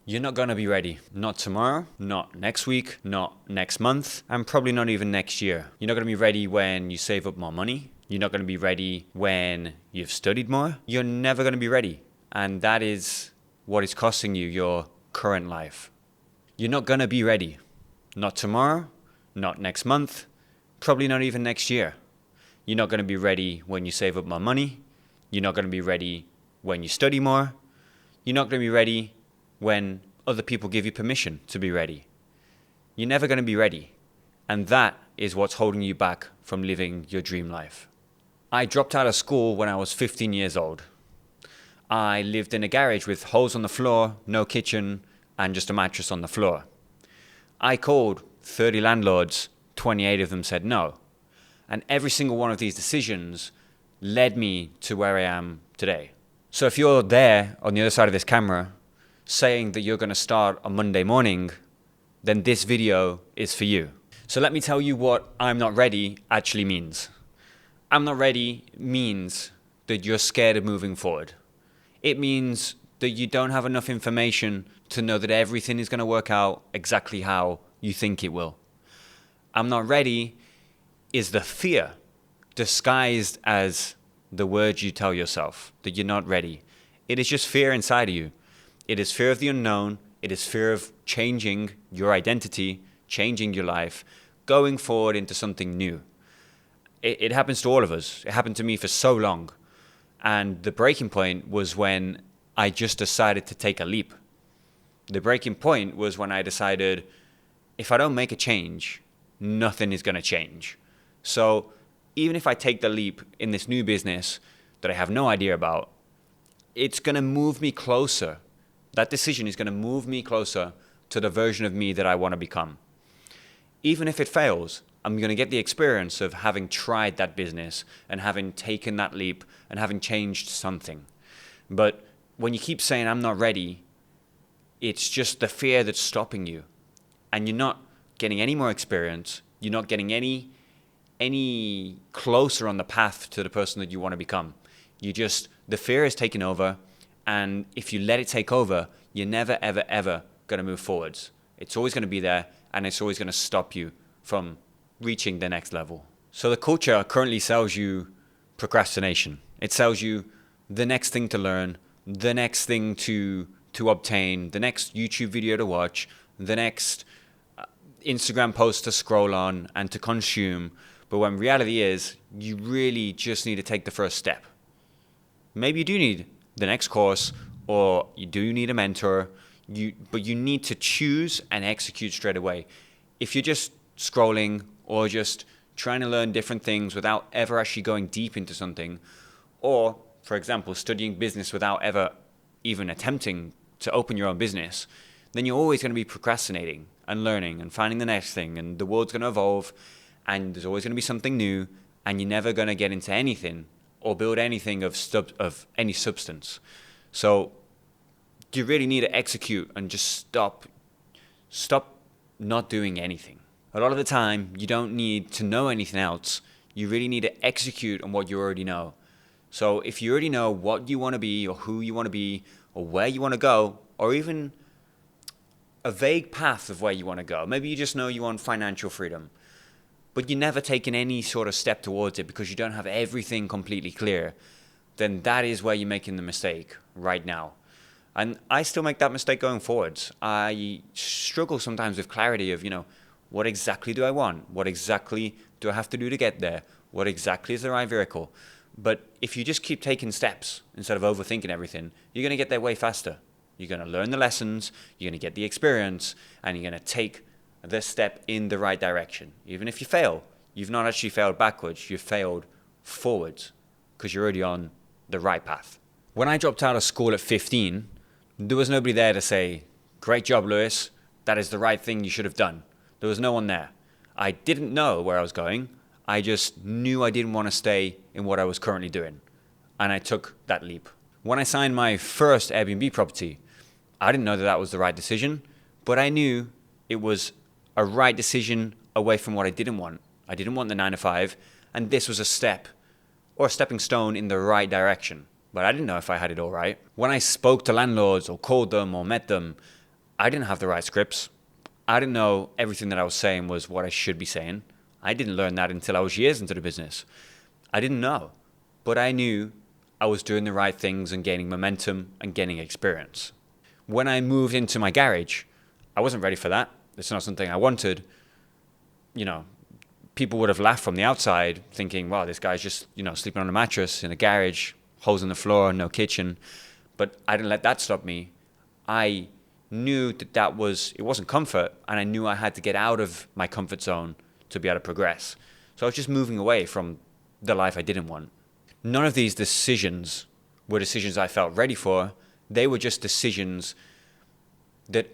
You're not going to be ready. Not tomorrow, not next week, not next month, and probably not even next year. You're not going to be ready when you save up more money. You're not going to be ready when you've studied more. You're never going to be ready. And that is what is costing you your current life. You're not going to be ready. Not tomorrow, not next month, probably not even next year. You're not going to be ready when you save up more money. You're not going to be ready when you study more. You're not going to be ready when other people give you permission to be ready. You're never going to be ready. And that is what's holding you back from living your dream life. I dropped out of school when I was 15 years old. I lived in a garage with holes on the floor, no kitchen, and just a mattress on the floor. I called 30 landlords, 28 of them said no. And every single one of these decisions led me to where I am today. So if you're there on the other side of this camera saying that you're going to start on Monday morning, then this video is for you. So let me tell you what I'm not ready actually means. I'm not ready means that you're scared of moving forward. It means that you don't have enough information to know that everything is going to work out exactly how you think it will. I'm not ready is the fear disguised as the words you tell yourself that you're not ready. It is just fear inside of you. It is fear of the unknown. It is fear of changing your identity, changing your life, going forward into something new. It happens to all of us. It happened to me for so long. And the breaking point was when I just decided to take a leap. The breaking point was when I decided, if I don't make a change, nothing is going to change. So even if I take the leap in this new business that I have no idea about, it's going to move me closer. That decision is going to move me closer to the version of me that I want to become. Even if it fails, I'm going to get the experience of having tried that business and having taken that leap and having changed something. But when you keep saying, I'm not ready, it's just the fear that's stopping you. And you're not getting any more experience. You're not getting any closer on the path to the person that you want to become. The fear is taking over. And if you let it take over, you're never, ever, ever going to move forwards. It's always going to be there, and it's always going to stop you from reaching the next level. So the culture currently sells you procrastination. It sells you the next thing to learn, the next thing to obtain, the next YouTube video to watch, the next Instagram post to scroll on and to consume. But when reality is, you really just need to take the first step. Maybe you do need the next course, or you do need a mentor, but you need to choose and execute straight away. If you're just scrolling or just trying to learn different things without ever actually going deep into something, or, for example, studying business without ever even attempting to open your own business, then you're always going to be procrastinating and learning and finding the next thing, and the world's going to evolve, and there's always going to be something new, and you're never going to get into anything or build anything of any substance. So you really need to execute and just stop not doing anything. A lot of the time, you don't need to know anything else. You really need to execute on what you already know. So if you already know what you want to be or who you want to be or where you want to go, or even a vague path of where you want to go, maybe you just know you want financial freedom, but you're never taking any sort of step towards it because you don't have everything completely clear, then that is where you're making the mistake right now. And I still make that mistake going forwards. I struggle sometimes with clarity of, what exactly do I want? What exactly do I have to do to get there? What exactly is the right vehicle? But if you just keep taking steps instead of overthinking everything, you're going to get there way faster. You're going to learn the lessons, you're going to get the experience, and you're going to take the step in the right direction. Even if you fail, you've not actually failed backwards, you've failed forwards because you're already on the right path. When I dropped out of school at 15, there was nobody there to say, great job, Lewis, that is the right thing you should have done. There was no one there. I didn't know where I was going. I just knew I didn't want to stay in what I was currently doing. And I took that leap. When I signed my first Airbnb property, I didn't know that that was the right decision, but I knew it was a right decision away from what I didn't want. I didn't want the 9 to 5, and this was a step or a stepping stone in the right direction. But I didn't know if I had it all right. When I spoke to landlords or called them or met them, I didn't have the right scripts. I didn't know everything that I was saying was what I should be saying. I didn't learn that until I was years into the business. I didn't know, but I knew I was doing the right things and gaining momentum and gaining experience. When I moved into my garage, I wasn't ready for that. It's not something I wanted. You know, people would have laughed from the outside thinking, wow, this guy's just, sleeping on a mattress in a garage, holes in the floor, no kitchen. But I didn't let that stop me. I knew that it wasn't comfort, and I knew I had to get out of my comfort zone to be able to progress. So I was just moving away from the life I didn't want. None of these decisions were decisions I felt ready for. They were just decisions that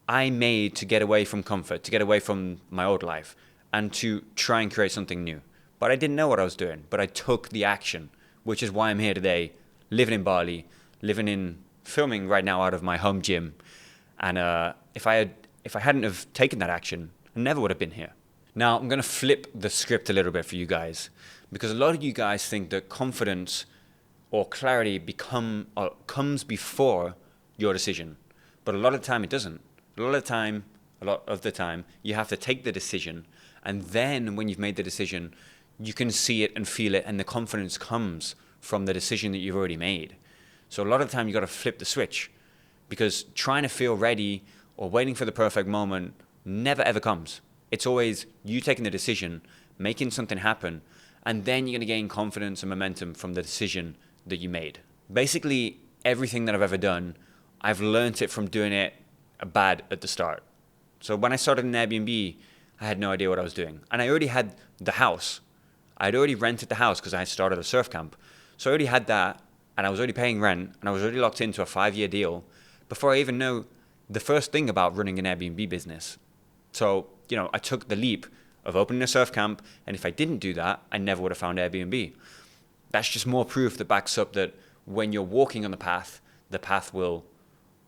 I made to get away from comfort, to get away from my old life, and to try and create something new. But I didn't know what I was doing, but I took the action, which is why I'm here today, living in Bali, filming right now out of my home gym. And if I hadn't have taken that action, I never would have been here. Now, I'm going to flip the script a little bit for you guys, because a lot of you guys think that confidence or clarity comes before your decision. But a lot of the time it doesn't. A lot of the time, you have to take the decision, and then when you've made the decision, you can see it and feel it, and the confidence comes from the decision that you've already made. So a lot of the time, you've got to flip the switch, because trying to feel ready or waiting for the perfect moment never ever comes. It's always you taking the decision, making something happen, and then you're going to gain confidence and momentum from the decision that you made. Basically, everything that I've ever done, I've learned it from doing it bad at the start. So when I started an Airbnb, I had no idea what I was doing. And I already had the house. I'd already rented the house because I had started a surf camp. So I already had that, and I was already paying rent, and I was already locked into a 5-year deal before I even know the first thing about running an Airbnb business. So, I took the leap of opening a surf camp, and if I didn't do that, I never would have found Airbnb. That's just more proof that backs up that when you're walking on the path will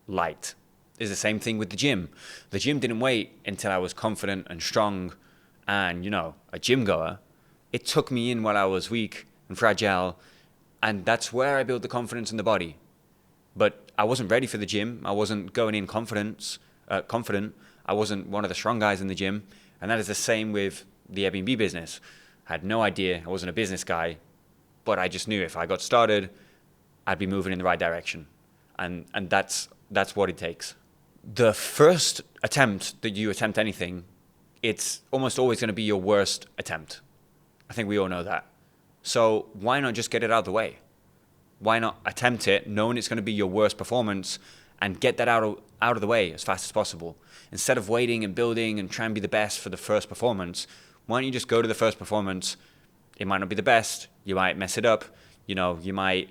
light. It's the same thing with the gym. The gym didn't wait until I was confident and strong and, a gym goer. It took me in while I was weak and fragile, and that's where I built the confidence in the body. But I wasn't ready for the gym. I wasn't going in confident. I wasn't one of the strong guys in the gym. And that is the same with the Airbnb business. I had no idea. I wasn't a business guy. But I just knew if I got started, I'd be moving in the right direction. And that's what it takes. The first attempt that you attempt anything, it's almost always going to be your worst attempt. I think we all know that. So why not just get it out of the way? Why not attempt it knowing it's going to be your worst performance and get that out of the way as fast as possible? Instead of waiting and building and trying to be the best for the first performance, why don't you just go to the first performance? It might not be the best. You might mess it up. You might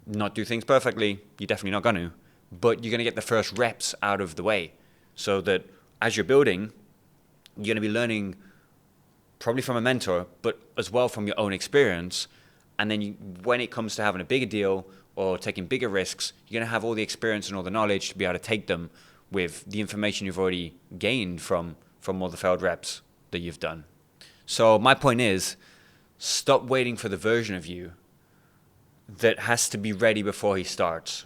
not do things perfectly. You're definitely not going to. But you're going to get the first reps out of the way so that as you're building, you're going to be learning probably from a mentor, but as well from your own experience. And then when it comes to having a bigger deal or taking bigger risks, you're going to have all the experience and all the knowledge to be able to take them with the information you've already gained from all the failed reps that you've done. So my point is, stop waiting for the version of you that has to be ready before he starts,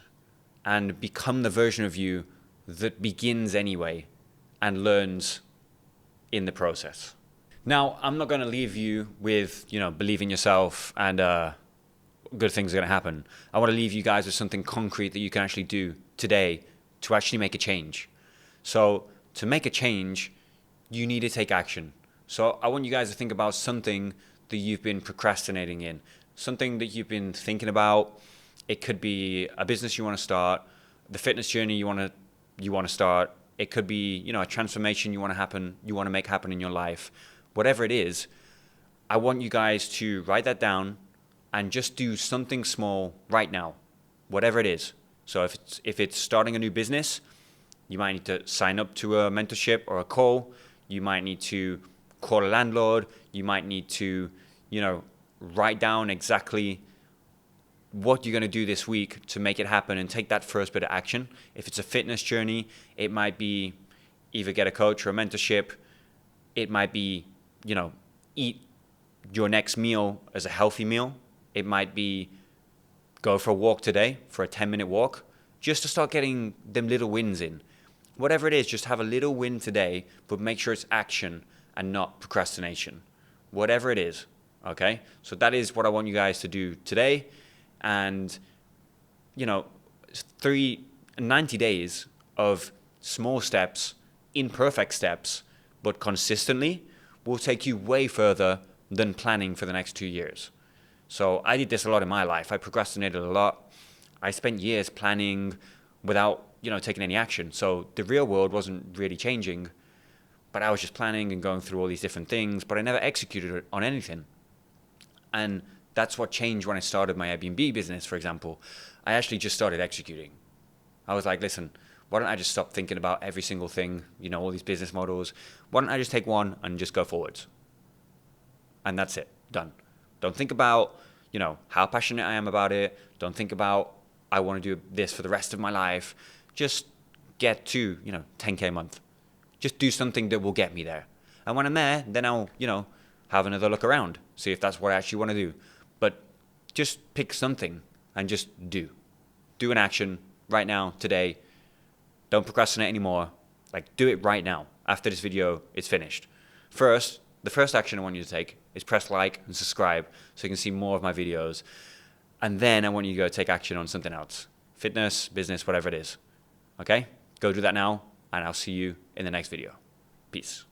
and become the version of you that begins anyway and learns in the process. Now, I'm not going to leave you with, believe in yourself and good things are going to happen. I want to leave you guys with something concrete that you can actually do today to actually make a change. So to make a change, you need to take action. So I want you guys to think about something that you've been procrastinating in, something that you've been thinking about. It could be a business you want to start, the fitness journey you want to start. It could be, a transformation you want to make happen in your life. Whatever it is, I want you guys to write that down and just do something small right now, whatever it is. So if it's starting a new business, you might need to sign up to a mentorship or a call. You might need to call a landlord. You might need to, write down exactly what you're going to do this week to make it happen and take that first bit of action. If it's a fitness journey, it might be either get a coach or a mentorship. It might be, eat your next meal as a healthy meal. It might be go for a walk today, for a 10-minute walk, just to start getting them little wins in. Whatever it is, just have a little win today, but make sure it's action and not procrastination. Whatever it is, okay? So that is what I want you guys to do today. And, 90 days of small steps, imperfect steps, but consistently will take you way further than planning for the next 2 years. So I did this a lot in my life. I procrastinated a lot. I spent years planning without, taking any action. So the real world wasn't really changing, but I was just planning and going through all these different things, but I never executed on anything. And that's what changed when I started my Airbnb business, for example. I actually just started executing. I was like, listen, why don't I just stop thinking about every single thing, all these business models? Why don't I just take one and just go forwards? And that's it, done. Don't think about, how passionate I am about it. Don't think about, I want to do this for the rest of my life. Just get to, 10K a month. Just do something that will get me there. And when I'm there, then I'll, have another look around, see if that's what I actually want to do. But just pick something and just do. Do an action right now, today. Don't procrastinate anymore. Do it right now. After this video, it's finished. The first action I want you to take is press like and subscribe so you can see more of my videos. And then I want you to go take action on something else. Fitness, business, whatever it is. Okay? Go do that now, and I'll see you in the next video. Peace.